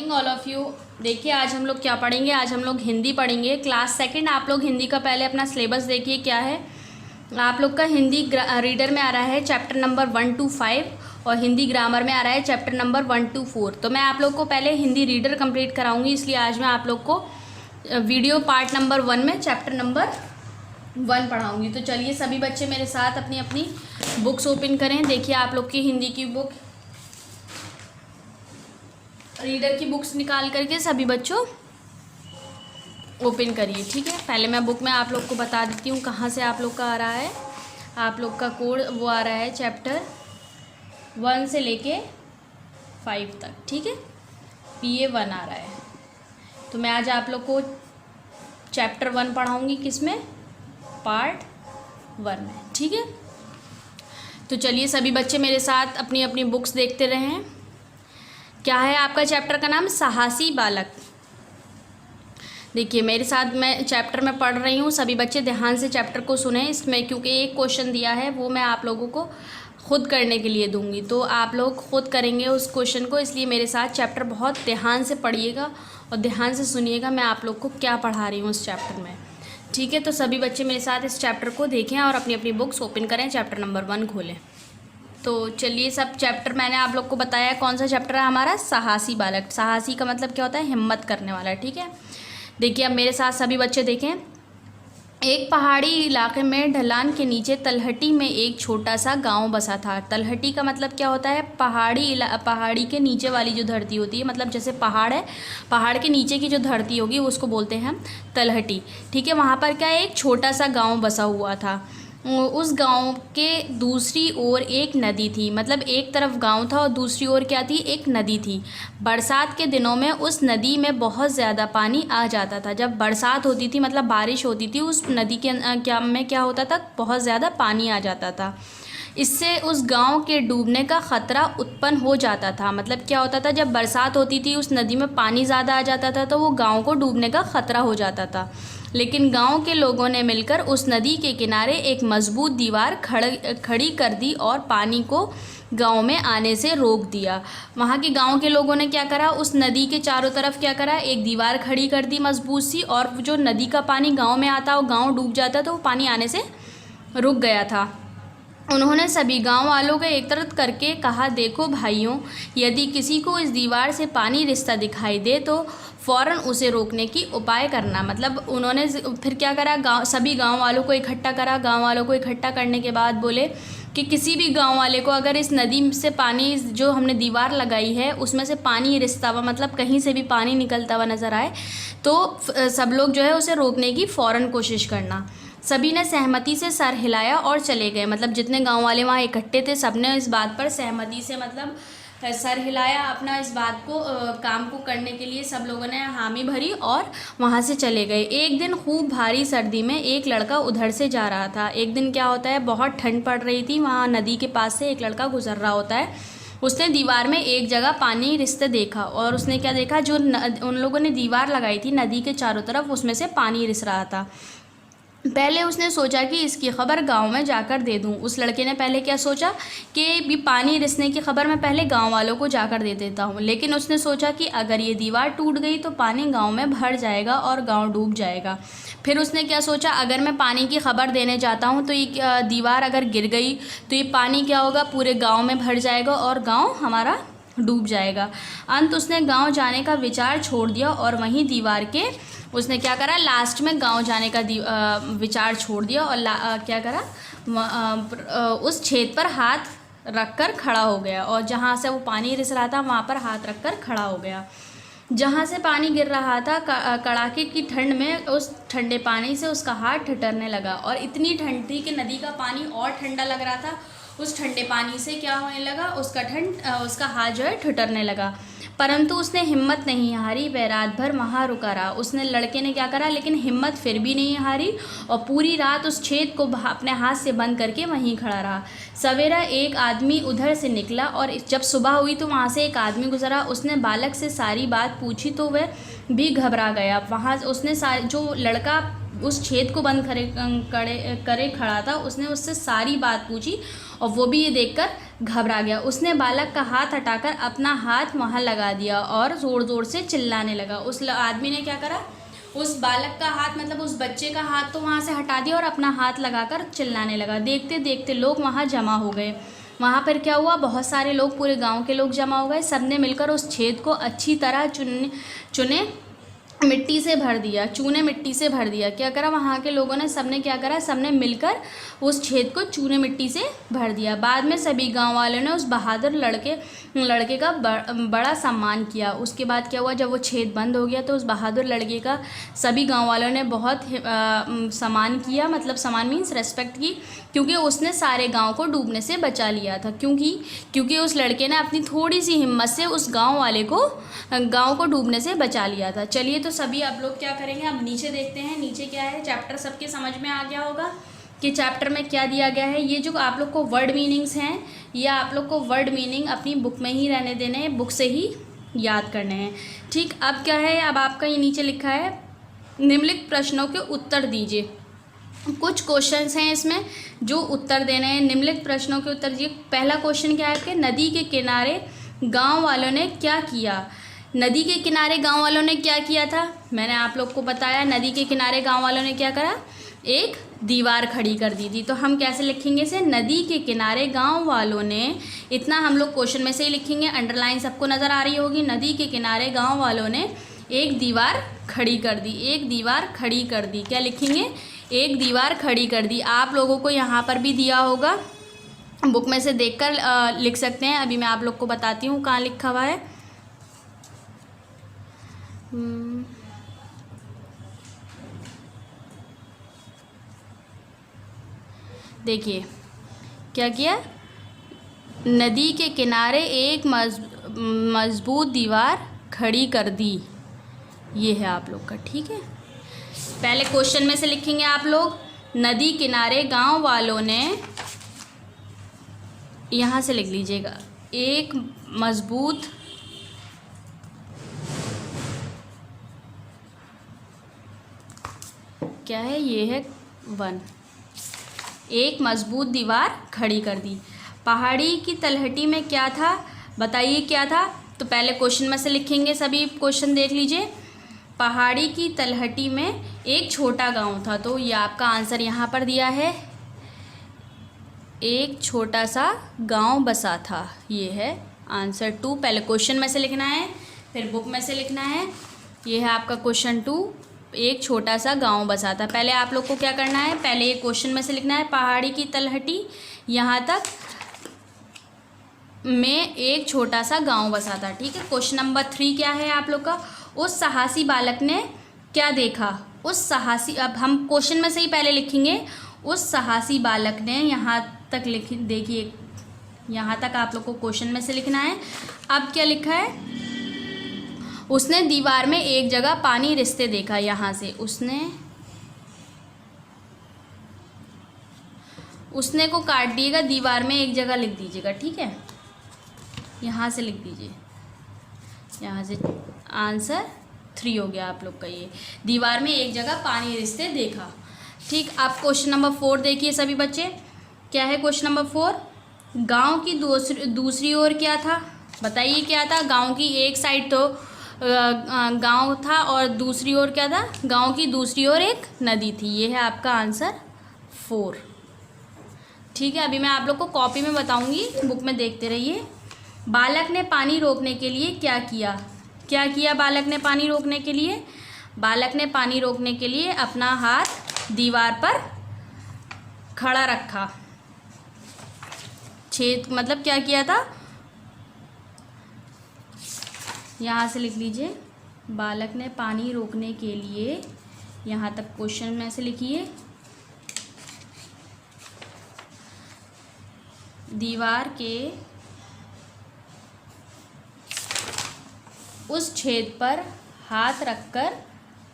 Morning all of you. देखिए आज हम लोग क्या पढ़ेंगे। आज हम लोग हिंदी पढ़ेंगे, क्लास सेकंड। आप लोग हिंदी का पहले अपना सिलेबस देखिए क्या है। आप लोग का हिंदी रीडर में आ रहा है चैप्टर नंबर 1 to 5 और हिंदी ग्रामर में आ रहा है चैप्टर नंबर 1 to 4। तो मैं आप लोग को पहले हिंदी रीडर कंप्लीट कराऊंगी, इसलिए आज मैं आप लोग को वीडियो पार्ट नंबर 1 में चैप्टर नंबर 1 पढ़ाऊँगी। तो चलिए सभी बच्चे मेरे साथ अपनी अपनी बुक्स ओपन करें। देखिए आप लोग की हिंदी की बुक, रीडर की बुक्स निकाल करके सभी बच्चों ओपन करिए, ठीक है। पहले मैं बुक में आप लोग को बता देती हूँ कहाँ से आप लोग का आ रहा है। आप लोग का कोड वो आ रहा है चैप्टर 1 से लेके 5 तक, ठीक है। PA 1 आ रहा है। तो मैं आज आप लोग को चैप्टर 1 पढ़ाऊँगी, किसमें? पार्ट 1 में, ठीक है। तो चलिए सभी बच्चे मेरे साथ अपनी अपनी बुक्स देखते रहें। क्या है आपका चैप्टर का नाम? साहसी बालक। देखिए मेरे साथ मैं चैप्टर में पढ़ रही हूँ, सभी बच्चे ध्यान से चैप्टर को सुने इसमें, क्योंकि एक क्वेश्चन दिया है वो मैं आप लोगों को खुद करने के लिए दूंगी। तो आप लोग खुद करेंगे उस क्वेश्चन को, इसलिए मेरे साथ चैप्टर बहुत ध्यान से पढ़िएगा और ध्यान से सुनिएगा मैं आप लोग को क्या पढ़ा रही हूँ उस चैप्टर में, ठीक है। तो सभी बच्चे मेरे साथ इस चैप्टर को देखें और अपनी अपनी बुक्स ओपन करें, चैप्टर नंबर 1 खोलें। तो चलिए सब चैप्टर मैंने आप लोग को बताया कौन सा चैप्टर है हमारा? साहसी बालक। साहसी का मतलब क्या होता है? हिम्मत करने वाला, ठीक है। देखिए अब मेरे साथ सभी बच्चे देखें। एक पहाड़ी इलाके में ढलान के नीचे तलहटी में एक छोटा सा गांव बसा था। तलहटी का मतलब क्या होता है? पहाड़ी के नीचे वाली जो धरती होती है, मतलब जैसे पहाड़ है, पहाड़ के नीचे की जो धरती होगी उसको बोलते हैं हम तलहटी, ठीक है। वहाँ पर क्या एक छोटा सा गाँव बसा हुआ था। उस गांव के दूसरी ओर एक नदी थी, मतलब एक तरफ गांव था और दूसरी ओर क्या थी? एक नदी थी। बरसात के दिनों में उस नदी में बहुत ज़्यादा पानी आ जाता था। जब बरसात होती थी मतलब बारिश होती थी, उस नदी के क्या होता था? बहुत ज़्यादा पानी आ जाता था। इससे उस गांव के डूबने का ख़तरा उत्पन्न हो जाता था। मतलब क्या होता था? जब बरसात होती थी उस नदी में पानी ज़्यादा आ जाता था तो वो गांव को डूबने का ख़तरा हो जाता था। लेकिन गांव के लोगों ने मिलकर उस नदी के किनारे एक मजबूत दीवार खड़ी कर दी और पानी को गांव में आने से रोक दिया। वहाँ के गांव के लोगों ने क्या करा? उस नदी के चारों तरफ क्या करा? एक दीवार खड़ी कर दी मजबूत सी, और जो नदी का पानी गांव में आता और गांव डूब जाता तो वो पानी आने से रुक गया था। उन्होंने सभी गांव वालों को एकत्रित करके कहा, देखो भाइयों, यदि किसी को इस दीवार से पानी रिसता दिखाई दे तो फ़ौरन उसे रोकने की उपाय करना। मतलब उन्होंने फिर क्या करा? सभी गांव वालों को इकट्ठा करा। गांव वालों को इकट्ठा करने के बाद बोले कि किसी भी गांव वाले को अगर इस नदी से पानी, जो हमने दीवार लगाई है उसमें से पानी रिसता हुआ, मतलब कहीं से भी पानी निकलता हुआ नज़र आए तो सब लोग जो है उसे रोकने की फ़ौरन कोशिश करना। सभी ने सहमति से सर हिलाया और चले गए। मतलब जितने गांव वाले वहाँ इकट्ठे थे सबने इस बात पर सहमति से मतलब सर हिलाया, अपना इस बात को काम को करने के लिए सब लोगों ने हामी भरी और वहाँ से चले गए। एक दिन खूब भारी सर्दी में एक लड़का उधर से जा रहा था। एक दिन क्या होता है? बहुत ठंड पड़ रही थी, वहाँ नदी के पास से एक लड़का गुजर रहा होता है। उसने दीवार में एक जगह पानी रिसते देखा और उसने क्या देखा? जो उन लोगों ने दीवार लगाई थी नदी के चारों तरफ, उसमें से पानी रिस रहा था। पहले उसने सोचा कि इसकी खबर गांव में जाकर दे दूं। उस लड़के ने पहले क्या सोचा कि भी पानी रिसने की खबर मैं पहले गांव वालों को जाकर दे देता हूं। लेकिन उसने सोचा कि अगर ये दीवार टूट गई तो पानी गांव में भर जाएगा और गांव डूब जाएगा। फिर उसने क्या सोचा? अगर मैं पानी की खबर देने जाता हूं तो ये दीवार अगर गिर गई तो ये पानी क्या होगा? पूरे गाँव में भर जाएगा और गाँव हमारा डूब जाएगा। अंत उसने गांव जाने का विचार छोड़ दिया और वहीं दीवार के उसने क्या करा? लास्ट में गांव जाने का विचार छोड़ दिया और क्या करा? उस छेद पर हाथ रखकर खड़ा हो गया और जहाँ से वो पानी रिस रहा था वहाँ पर हाथ रखकर खड़ा हो गया। जहाँ से पानी गिर रहा था कड़ाके की ठंड में उस ठंडे पानी से उसका हाथ ठिठुरने लगा और इतनी ठंड थी कि नदी का पानी और ठंडा लग रहा था। उस ठंडे पानी से क्या होने लगा? उसका हाथ जो है ठिठुरने लगा। परंतु उसने हिम्मत नहीं हारी, वह रात भर वहाँ रुका रहा। उसने लड़के ने क्या करा? लेकिन हिम्मत फिर भी नहीं हारी और पूरी रात उस छेद को अपने हाथ से बंद करके वहीं खड़ा रहा। सवेरा एक आदमी उधर से निकला और जब सुबह हुई तो वहाँ से एक आदमी गुजरा। उसने बालक से सारी बात पूछी तो वह भी घबरा गया। वहाँ उसने जो लड़का उस छेद को बंद करे खड़ा था, उसने उससे सारी बात पूछी और वो भी ये देखकर घबरा गया। उसने बालक का हाथ हटाकर अपना हाथ वहाँ लगा दिया और ज़ोर ज़ोर से चिल्लाने लगा। उस आदमी ने क्या करा, उस बालक का हाथ मतलब उस बच्चे का हाथ तो वहाँ से हटा दिया और अपना हाथ लगाकर चिल्लाने लगा। देखते देखते लोग वहाँ जमा हो गए। वहाँ पर क्या हुआ, बहुत सारे लोग, पूरे गांव के लोग जमा हो गए। सबने मिलकर उस छेद को अच्छी तरह चूने मिट्टी से भर दिया। क्या करा वहाँ के लोगों ने, सबने क्या करा, सबने मिलकर उस छेद को चूने मिट्टी से भर दिया। बाद में सभी गांव वालों ने उस बहादुर लड़के का बड़ा सम्मान किया। उसके बाद क्या हुआ, जब वो छेद बंद हो गया तो उस बहादुर लड़के का सभी गांव वालों ने बहुत सम्मान किया, मतलब सम्मान मीन्स रेस्पेक्ट की, क्योंकि उसने सारे गांव को डूबने से बचा लिया था। क्योंकि उस लड़के ने अपनी थोड़ी सी हिम्मत से उस गांव को डूबने से बचा लिया था। चलिए, तो सभी आप लोग क्या करेंगे, अब नीचे देखते हैं। नीचे क्या है, चैप्टर सबके समझ में आ गया होगा कि चैप्टर में क्या दिया गया है। ये जो आप लोग को वर्ड मीनिंग्स हैं, ये आप लोग को वर्ड मीनिंग अपनी बुक में ही रहने देने हैं, बुक से ही याद करने हैं। ठीक, अब क्या है, अब आपका ये नीचे लिखा है निम्नलिखित प्रश्नों के उत्तर दीजिए। कुछ क्वेश्चंस हैं इसमें जो उत्तर देने हैं। निम्नलिखित प्रश्नों के उत्तर दीजिए। पहला क्वेश्चन क्या है कि नदी के किनारे गांव वालों ने क्या किया। नदी के किनारे गांव वालों ने क्या किया था, मैंने आप लोग को बताया। नदी के किनारे गांव वालों ने क्या करा, एक दीवार खड़ी कर दी थी। तो हम कैसे लिखेंगे इसे, नदी के किनारे गांव वालों ने, इतना हम लोग क्वेश्चन में से ही लिखेंगे। अंडरलाइन सबको नज़र आ रही होगी। नदी के किनारे गांव वालों ने एक दीवार खड़ी कर दी। एक दीवार खड़ी कर दी, क्या लिखेंगे, एक दीवार खड़ी कर दी। आप लोगों को यहाँ पर भी दिया होगा, बुक में से देखकर लिख सकते हैं। अभी मैं आप लोग को बताती हूँ कहाँ लिखा हुआ है। देखिए क्या किया, नदी के किनारे एक मजबूत दीवार खड़ी कर दी। ये है आप लोग का, ठीक है। पहले क्वेश्चन में से लिखेंगे आप लोग, नदी किनारे गांव वालों ने, यहाँ से लिख लीजिएगा, एक मजबूत क्या है, ये है 1, एक मजबूत दीवार खड़ी कर दी। पहाड़ी की तलहटी में क्या था, बताइए क्या था। तो पहले क्वेश्चन में से लिखेंगे, सभी क्वेश्चन देख लीजिए। पहाड़ी की तलहटी में एक छोटा गांव था, तो ये आपका आंसर यहाँ पर दिया है, एक छोटा सा गांव बसा था। ये है आंसर 2। पहले क्वेश्चन में से लिखना है, फिर बुक में से लिखना है। ये है आपका क्वेश्चन 2, एक छोटा सा गांव बसा था। पहले आप लोग को क्या करना है, पहले ये क्वेश्चन में से लिखना है, पहाड़ी की तलहटी यहाँ तक में एक छोटा सा गांव बसा था, ठीक है। क्वेश्चन नंबर 3 क्या है आप लोग का, उस साहसी बालक ने क्या देखा। उस साहसी, अब हम क्वेश्चन में से ही पहले लिखेंगे, उस साहसी बालक ने, यहाँ तक देखिए, यहाँ तक आप लोग को क्वेश्चन में से लिखना है। अब क्या लिखा है, उसने दीवार में एक जगह पानी रिसते देखा। यहाँ से उसने को काट दिएगा, दीवार में एक जगह लिख दीजिएगा, ठीक है। यहाँ से लिख दीजिए, यहाँ से आंसर 3 हो गया आप लोग का। ये दीवार में एक जगह पानी रिसते देखा, ठीक। आप क्वेश्चन नंबर 4 देखिए सभी बच्चे, क्या है क्वेश्चन नंबर 4, गांव की दूसरी ओर क्या था, बताइए क्या था। गांव की एक साइड तो गांव था और दूसरी ओर क्या था, गांव की दूसरी ओर एक नदी थी। ये है आपका आंसर 4, ठीक है। अभी मैं आप लोग को कॉपी में बताऊंगी, बुक में देखते रहिए। बालक ने पानी रोकने के लिए क्या किया, क्या किया बालक ने पानी रोकने के लिए, बालक ने पानी रोकने के लिए अपना हाथ दीवार पर खड़ा रखा। छेद मतलब क्या किया था, यहाँ से लिख लीजिए, बालक ने पानी रोकने के लिए, यहाँ तक क्वेश्चन में से लिखिए, दीवार के उस छेद पर हाथ रखकर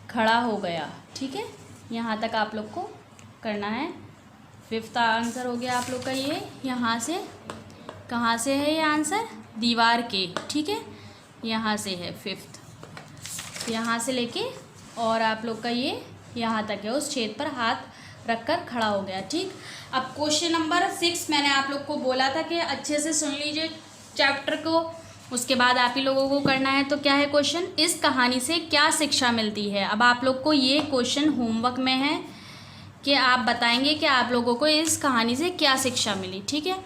खड़ा हो गया, ठीक है। यहाँ तक आप लोग को करना है। 5th आंसर हो गया आप लोग का ये। यहाँ से कहाँ से है ये आंसर, दीवार के, ठीक है, यहाँ से है 5th, यहाँ से लेके और आप लोग का ये यहाँ तक है, उस छेद पर हाथ रखकर खड़ा हो गया। ठीक, अब क्वेश्चन नंबर 6 मैंने आप लोग को बोला था कि अच्छे से सुन लीजिए चैप्टर को, उसके बाद आप ही लोगों को करना है। तो क्या है क्वेश्चन, इस कहानी से क्या शिक्षा मिलती है। अब आप लोग को ये क्वेश्चन होमवर्क में है कि आप बताएंगे कि आप लोगों को इस कहानी से क्या शिक्षा मिली। ठीक है,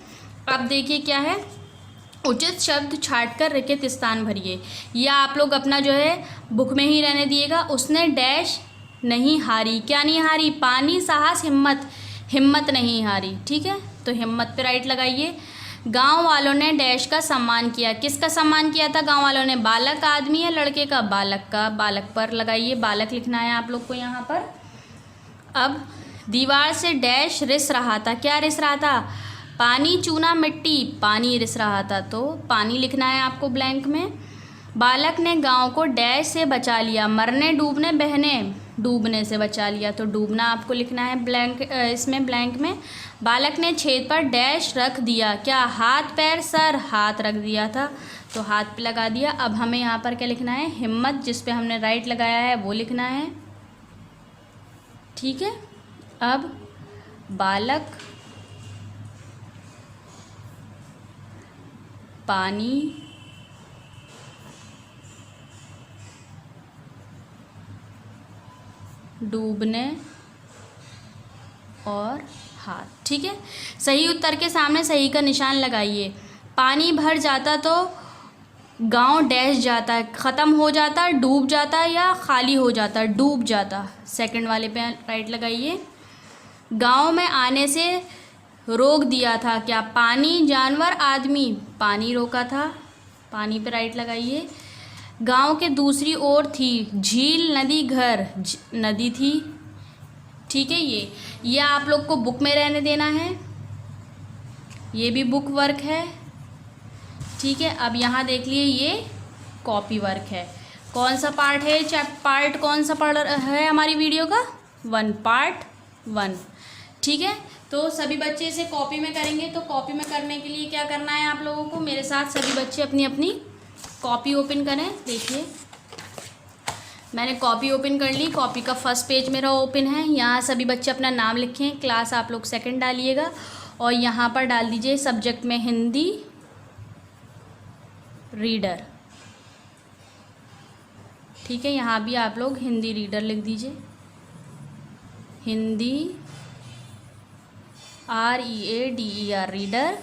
अब देखिए क्या है, उचित शब्द छांटकर रिक्त स्थान भरिए। या आप लोग अपना जो है बुक में ही रहने दिएगा। उसने डैश नहीं हारी, क्या नहीं हारी, पानी, साहस, हिम्मत, हिम्मत नहीं हारी। ठीक है, तो हिम्मत पे राइट लगाइए। गांव वालों ने डैश का सम्मान किया, किसका सम्मान किया था गांव वालों ने, बालक, आदमी या लड़के का, बालक का, बालक पर लगाइए, बालक लिखना है आप लोग को यहाँ पर। अब दीवार से डैश रिस रहा था, क्या रिस रहा था, पानी, चूना, मिट्टी, पानी रिस रहा था, तो पानी लिखना है आपको ब्लैंक में। बालक ने गांव को डैश से बचा लिया, मरने, डूबने, बहने, डूबने से बचा लिया, तो डूबना आपको लिखना है ब्लैंक, इसमें ब्लैंक में। बालक ने छेद पर डैश रख दिया, क्या, हाथ, पैर, सर, हाथ रख दिया था, तो हाथ पे लगा दिया। अब हमें यहाँ पर क्या लिखना है, हिम्मत, जिस पे हमने राइट लगाया है वो लिखना है। ठीक है, अब बालक पानी डूबने और हाथ। ठीक है, सही उत्तर के सामने सही का निशान लगाइए। पानी भर जाता तो गांव डैश जाता, ख़त्म हो जाता, डूब जाता, या खाली हो जाता, डूब जाता, सेकंड वाले पे राइट लगाइए। गांव में आने से रोक दिया था, क्या, पानी, जानवर, आदमी, पानी रोका था, पानी पे राइट लगाइए। गांव के दूसरी ओर थी झील, नदी, घर, नदी थी। ठीक है, ये आप लोग को बुक में रहने देना है, ये भी बुक वर्क है। ठीक है, अब यहाँ देख लिए ये कॉपी वर्क है। कौन सा पार्ट है, पार्ट कौन सा पढ़ है हमारी वीडियो का, 1, पार्ट 1। ठीक है, तो सभी बच्चे इसे कॉपी में करेंगे। तो कॉपी में करने के लिए क्या करना है आप लोगों को, मेरे साथ सभी बच्चे अपनी अपनी कॉपी ओपन करें। देखिए मैंने कॉपी ओपन कर ली, कॉपी का फर्स्ट पेज मेरा ओपन है। यहाँ सभी बच्चे अपना नाम लिखें, क्लास आप लोग सेकंड डालिएगा, और यहाँ पर डाल दीजिए सब्जेक्ट में हिंदी रीडर। ठीक है, यहाँ भी आप लोग हिंदी रीडर लिख दीजिए, हिंदी READER रीडर।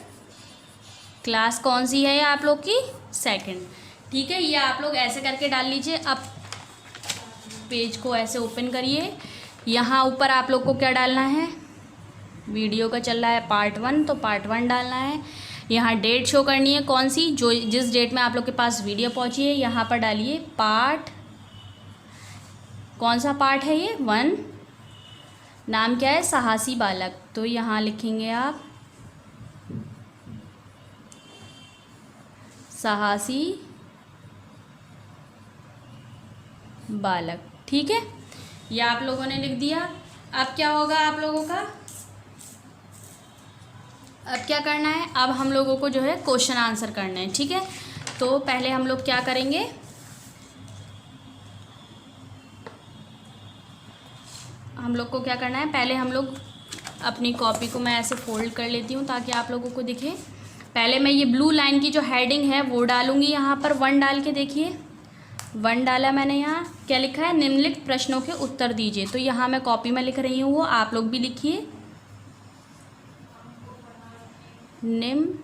क्लास कौन सी है आप लोग की, सेकंड। ठीक है, ये आप लोग ऐसे करके डाल लीजिए। अब पेज को ऐसे ओपन करिए, यहाँ ऊपर आप लोग को क्या डालना है, वीडियो का चल रहा है पार्ट 1, तो पार्ट 1 डालना है। यहाँ डेट शो करनी है, कौन सी, जो जिस डेट में आप लोग के पास वीडियो पहुँची है, यहाँ पर डालिए पार्ट, कौन सा पार्ट है ये, 1। नाम क्या है, साहसी बालक, तो यहाँ लिखेंगे आप साहसी बालक। ठीक है, ये आप लोगों ने लिख दिया। अब क्या होगा आप लोगों का, अब क्या करना है, अब हम लोगों को जो है क्वेश्चन आंसर करना है। ठीक है, तो पहले हम लोग क्या करेंगे, हम लोग को क्या करना है, पहले हम लोग अपनी कॉपी को मैं ऐसे फोल्ड कर लेती हूँ ताकि आप लोगों को दिखे। पहले मैं ये ब्लू लाइन की जो हेडिंग है वो डालूंगी, यहाँ पर 1 डाल के देखिए, 1 डाला मैंने। यहाँ क्या लिखा है, निम्नलिखित प्रश्नों के उत्तर दीजिए। तो यहाँ मैं कॉपी में लिख रही हूँ, वो आप लोग भी लिखिए, निम्नलिखित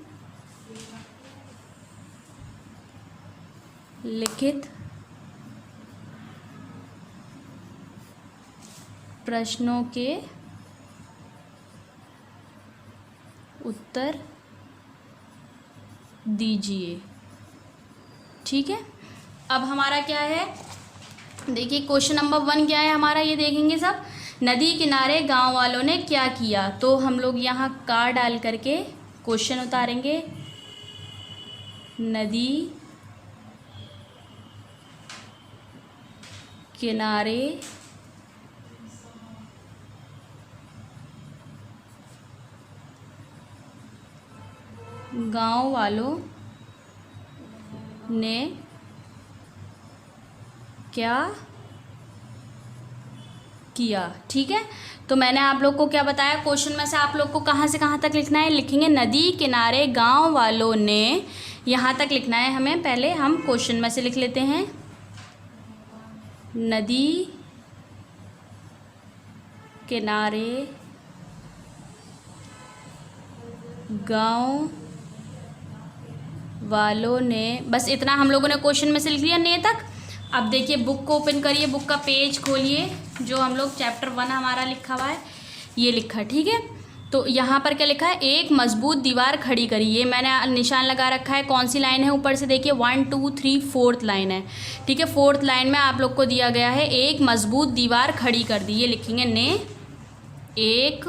प्रश्नों के उत्तर दीजिए। ठीक है, अब हमारा क्या है, देखिए क्वेश्चन नंबर 1 क्या है हमारा, ये देखेंगे सब। नदी किनारे गांव वालों ने क्या किया, तो हम लोग यहाँ का डाल करके क्वेश्चन उतारेंगे। नदी किनारे गांव वालों ने क्या किया। ठीक है, तो मैंने आप लोग को क्या बताया, क्वेश्चन में से आप लोग को कहाँ से कहाँ तक लिखना है, लिखेंगे नदी किनारे गांव वालों ने, यहाँ तक लिखना है हमें। पहले हम क्वेश्चन में से लिख लेते हैं, नदी किनारे गांव वालों ने, बस इतना हम लोगों ने क्वेश्चन में से लिख लिया ने तक। अब देखिए बुक को ओपन करिए, बुक का पेज खोलिए, जो हम लोग चैप्टर 1 हमारा लिखा हुआ है, ये लिखा। ठीक है, तो यहाँ पर क्या लिखा है, एक मजबूत दीवार खड़ी करी। ये मैंने निशान लगा रखा है, कौन सी लाइन है, ऊपर से देखिए 1 2 3 4th लाइन है। ठीक है, 4th लाइन में आप लोग को दिया गया है एक मजबूत दीवार खड़ी कर दी, ये लिखेंगे ने एक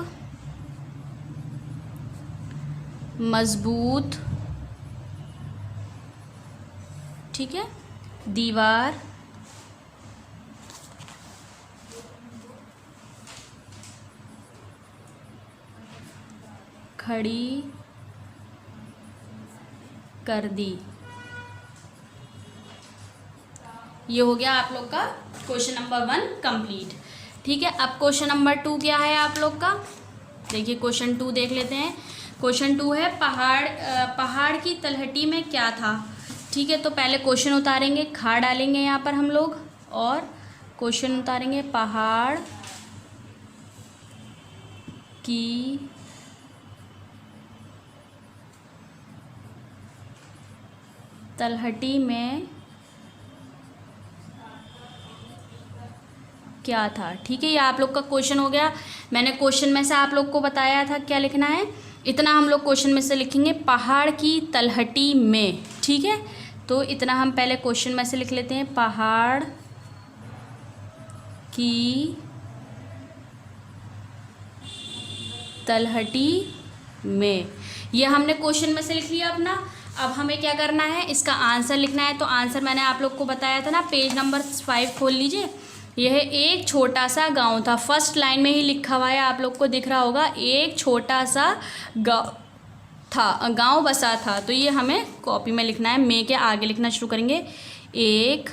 मजबूत, ठीक है, दीवार खड़ी कर दी। ये हो गया आप लोग का क्वेश्चन नंबर 1 कंप्लीट। ठीक है, अब क्वेश्चन नंबर 2 क्या है आप लोग का, देखिए क्वेश्चन 2 देख लेते हैं। क्वेश्चन 2 है पहाड़ की तलहटी में क्या था। ठीक है, तो पहले क्वेश्चन उतारेंगे, खा डालेंगे यहाँ पर हम लोग, और क्वेश्चन उतारेंगे, पहाड़ की तलहटी में क्या था। ठीक है, ये आप लोग का क्वेश्चन हो गया। मैंने क्वेश्चन में से आप लोग को बताया था क्या लिखना है, इतना हम लोग क्वेश्चन में से लिखेंगे, पहाड़ की तलहटी में। ठीक है, तो इतना हम पहले क्वेश्चन में से लिख लेते हैं, पहाड़ की तलहटी में। ये हमने क्वेश्चन में से लिख लिया अपना। अब हमें क्या करना है, इसका आंसर लिखना है। तो आंसर मैंने आप लोग को बताया था ना, पेज नंबर 5 खोल लीजिए। यह एक छोटा सा गांव था, फर्स्ट लाइन में ही लिखा हुआ है, आप लोग को दिख रहा होगा, एक छोटा सा गांव था, गांव बसा था। तो ये हमें कॉपी में लिखना है, मैं के आगे लिखना शुरू करेंगे, एक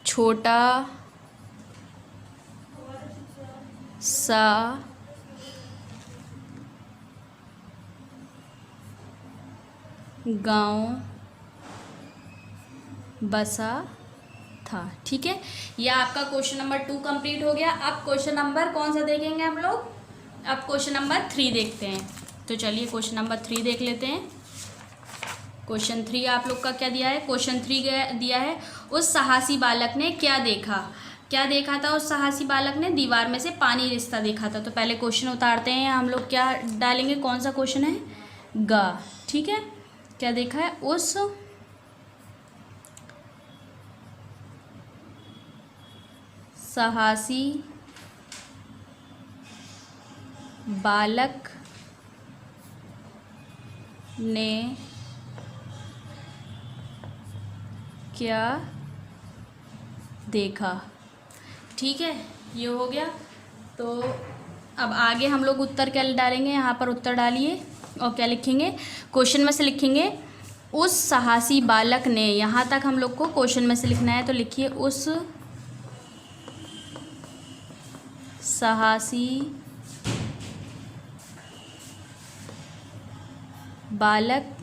छोटा सा गांव बसा था। ठीक है, यह आपका क्वेश्चन नंबर 2 कंप्लीट हो गया। अब क्वेश्चन नंबर कौन सा देखेंगे हम लोग, अब क्वेश्चन नंबर 3 देखते हैं। तो चलिए क्वेश्चन नंबर 3 देख लेते हैं। क्वेश्चन 3 आप लोग का क्या दिया है, क्वेश्चन 3 दिया है, उस साहसी बालक ने क्या देखा। क्या देखा था उस साहसी बालक ने, दीवार में से पानी रिसता देखा था। तो पहले क्वेश्चन उतारते हैं हम लोग, क्या डालेंगे, कौन सा क्वेश्चन है, गा। ठीक है, क्या देखा है, उस साहसी बालक ने क्या देखा। ठीक है, ये हो गया। तो अब आगे हम लोग उत्तर क्या डालेंगे, यहाँ पर उत्तर डालिए और क्या लिखेंगे, क्वेश्चन में से लिखेंगे, उस साहसी बालक ने, यहाँ तक हम लोग को क्वेश्चन में से लिखना है। तो लिखिए, उस साहसी बालक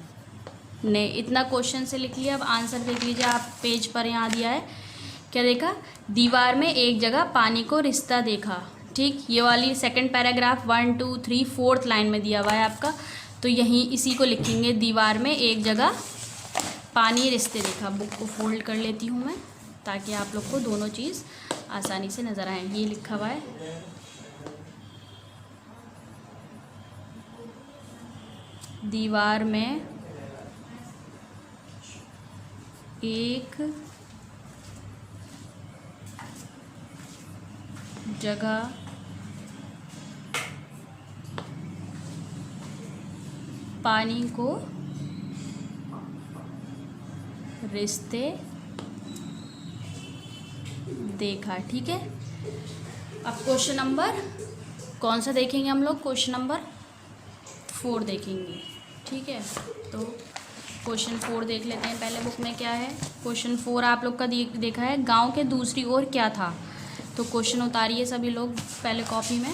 ने, इतना क्वेश्चन से लिख लिया। अब आंसर देख लीजिए, आप पेज पर यहाँ दिया है, क्या देखा, दीवार में एक जगह पानी को रिसता देखा। ठीक, ये वाली सेकंड पैराग्राफ 1 2 3 4th लाइन में दिया हुआ है आपका। तो यहीं इसी को लिखेंगे, दीवार में एक जगह पानी रिसते देखा। बुक को फोल्ड कर लेती हूँ मैं, ताकि आप लोग को दोनों चीज़ आसानी से नज़र आए। ये लिखा हुआ है, दीवार में एक जगह पानी को रिसते देखा। ठीक है, अब क्वेश्चन नंबर कौन सा देखेंगे हम लोग, क्वेश्चन नंबर 4 देखेंगे। ठीक है, तो क्वेश्चन 4 देख लेते हैं पहले बुक में क्या है। क्वेश्चन 4 आप लोग का देखा है, गांव के दूसरी ओर क्या था। तो क्वेश्चन उतारिए सभी लोग पहले कॉपी में।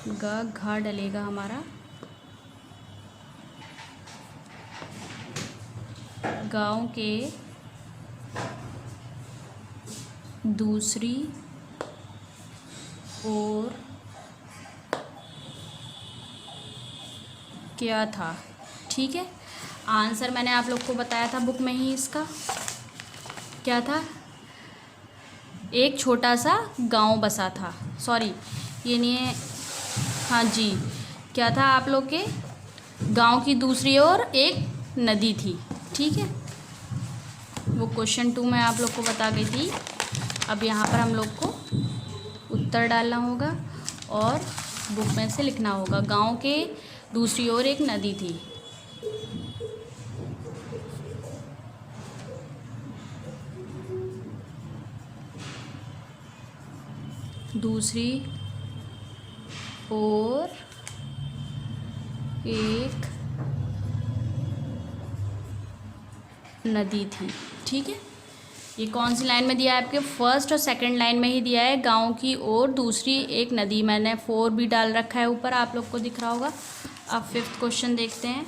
ग घ डलेगा हमारा, गांव के दूसरी ओर क्या था। ठीक है, आंसर मैंने आप लोग को बताया था बुक में ही, इसका क्या था, एक छोटा सा गांव बसा था। सॉरी ये नहीं है, हाँ जी, क्या था आप लोग के, गांव की दूसरी ओर एक नदी थी। ठीक है, वो क्वेश्चन 2 में आप लोग को बता गई थी। अब यहाँ पर हम लोग को उत्तर डालना होगा और बुक में से लिखना होगा, गांव के दूसरी ओर एक नदी थी। दूसरी ओर एक नदी थी। ठीक है, ये कौन सी लाइन में दिया है आपके, फर्स्ट और सेकंड लाइन में ही दिया है, गांव की ओर दूसरी एक नदी। मैंने 4 भी डाल रखा है ऊपर, आप लोग को दिख रहा होगा। अब 5th क्वेश्चन देखते हैं।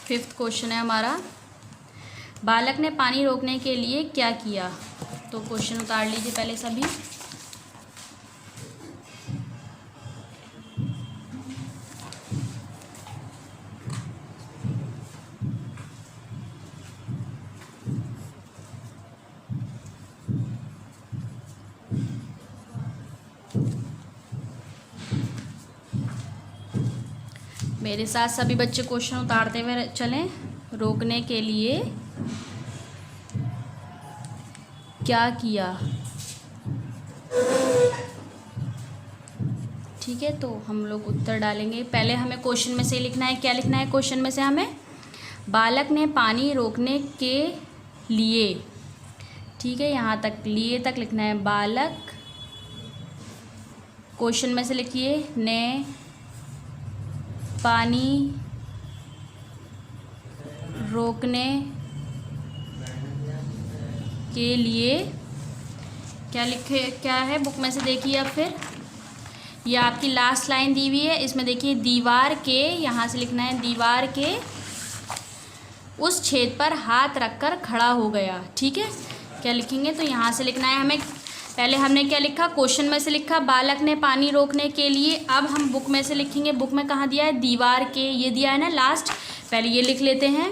5th क्वेश्चन है हमारा, बालक ने पानी रोकने के लिए क्या किया। तो क्वेश्चन उतार लीजिए पहले सभी। मेरे साथ सभी बच्चे क्वेश्चन उतारते हुए चलें। रोकने के लिए क्या किया। ठीक है, तो हम लोग उत्तर डालेंगे। पहले हमें क्वेश्चन में से लिखना है, क्या लिखना है क्वेश्चन में से हमें, बालक ने पानी रोकने के लिए। ठीक है, यहाँ तक लिए तक लिखना है, बालक, क्वेश्चन में से लिखिए, ने पानी रोकने के लिए क्या लिखे, क्या है बुक में से देखिए। अब फिर ये आपकी लास्ट लाइन दी हुई है, इसमें देखिए, दीवार के, यहाँ से लिखना है, दीवार के उस छेद पर हाथ रखकर खड़ा हो गया। ठीक है, क्या लिखेंगे, तो यहाँ से लिखना है हमें। पहले हमने क्या लिखा, क्वेश्चन में से लिखा बालक ने पानी रोकने के लिए। अब हम बुक में से लिखेंगे, बुक में कहाँ दिया है, दीवार के, ये दिया है ना लास्ट। पहले ये लिख लेते हैं,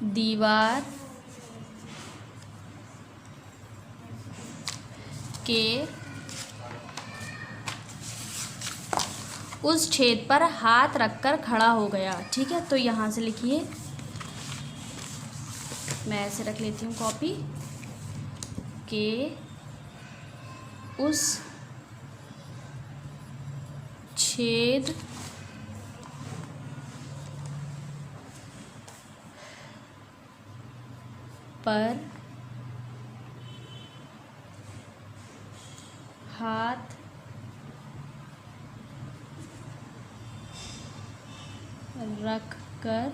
दीवार के उस छेद पर हाथ रखकर खड़ा हो गया। ठीक है, तो यहाँ से लिखिए, मैं ऐसे रख लेती हूँ कॉपी, के उस छेद पर हाथ रख कर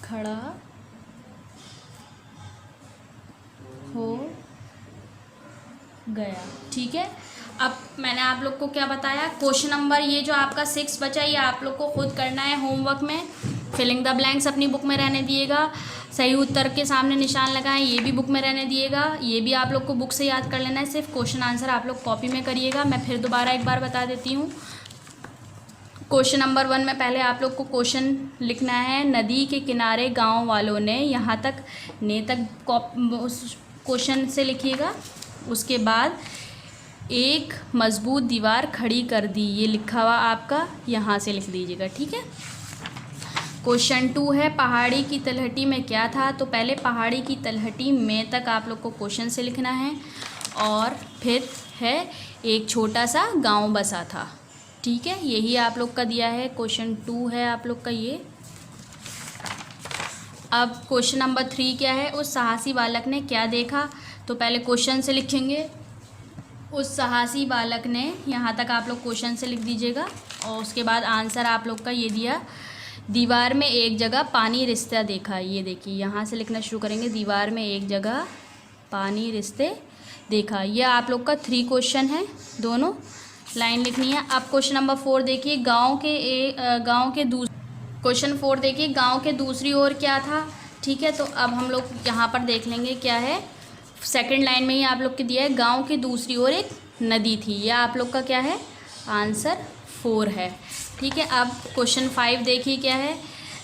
खड़ा हो गया। ठीक है, अब मैंने आप लोग को क्या बताया, क्वेश्चन नंबर ये जो आपका 6 बचा, ये आप लोग को खुद करना है होमवर्क में। फिलिंग द ब्लैंक्स अपनी बुक में रहने दिएगा, सही उत्तर के सामने निशान लगाएं, ये भी बुक में रहने दिएगा, ये भी आप लोग को बुक से याद कर लेना है। सिर्फ क्वेश्चन आंसर आप लोग कॉपी में करिएगा। मैं फिर दोबारा एक बार बता देती हूँ। क्वेश्चन नंबर 1 में पहले आप लोग को क्वेश्चन लिखना है, नदी के किनारे गांव वालों ने, यहाँ तक ने तक क्वेश्चन से लिखिएगा। उसके बाद एक मजबूत दीवार खड़ी कर दी, ये लिखा हुआ आपका, यहाँ से लिख दीजिएगा। ठीक है, क्वेश्चन 2 है, पहाड़ी की तलहटी में क्या था। तो पहले पहाड़ी की तलहटी में तक आप लोग को क्वेश्चन से लिखना है, और फिर है एक छोटा सा गांव बसा था। ठीक है, यही आप लोग का दिया है, क्वेश्चन 2 है आप लोग का ये। अब क्वेश्चन नंबर 3 क्या है, उस साहसी बालक ने क्या देखा। तो पहले क्वेश्चन से लिखेंगे, उस साहसी बालक ने, यहाँ तक आप लोग क्वेश्चन से लिख दीजिएगा। और उसके बाद आंसर आप लोग का ये दिया, दीवार में एक जगह पानी रिश्ता देखा। ये देखिए, यहाँ से लिखना शुरू करेंगे, दीवार में एक जगह पानी रिश्ते देखा। यह आप लोग का 3 क्वेश्चन है, दोनों लाइन लिखनी है। अब क्वेश्चन नंबर 4 देखिए, क्वेश्चन 4 देखिए, गांव के दूसरी ओर क्या था। ठीक है, तो अब हम लोग यहाँ पर देख लेंगे क्या है। सेकंड लाइन में ही आप लोग के दिया है, गांव की दूसरी ओर एक नदी थी। यह आप लोग का क्या है, आंसर 4 है। ठीक है, अब क्वेश्चन 5 देखिए क्या है,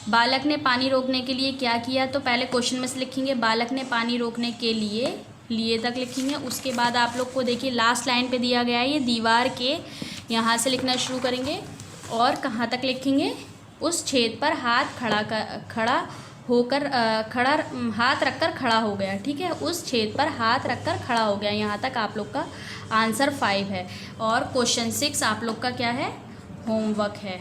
बालक ने पानी रोकने के लिए क्या किया। तो पहले क्वेश्चन में से लिखेंगे बालक ने पानी रोकने के लिए तक लिखेंगे। उसके बाद आप लोग को देखिए लास्ट लाइन पे दिया गया है, ये दीवार के यहाँ से लिखना शुरू करेंगे और कहाँ तक लिखेंगे, उस छेद पर हाथ हाथ रखकर खड़ा हो गया। ठीक है, उस छेद पर हाथ रखकर खड़ा हो गया। यहाँ तक आप लोग का आंसर 5 है। और क्वेश्चन 6 आप लोग का क्या है, होमवर्क है।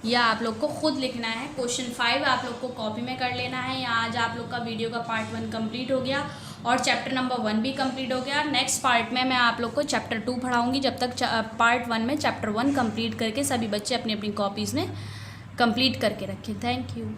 यह आप लोग को खुद लिखना है। क्वेश्चन 5 आप लोग को कॉपी में कर लेना है। यहाँ आज आप लोग का वीडियो का पार्ट 1 कंप्लीट हो गया और चैप्टर नंबर 1 भी कंप्लीट हो गया। नेक्स्ट पार्ट में मैं आप लोग को चैप्टर 2 पढ़ाऊँगी। जब तक पार्ट 1 में चैप्टर 1 कंप्लीट करके सभी बच्चे अपनी अपनी कॉपीज़ में कंप्लीट करके रखें। Thank you.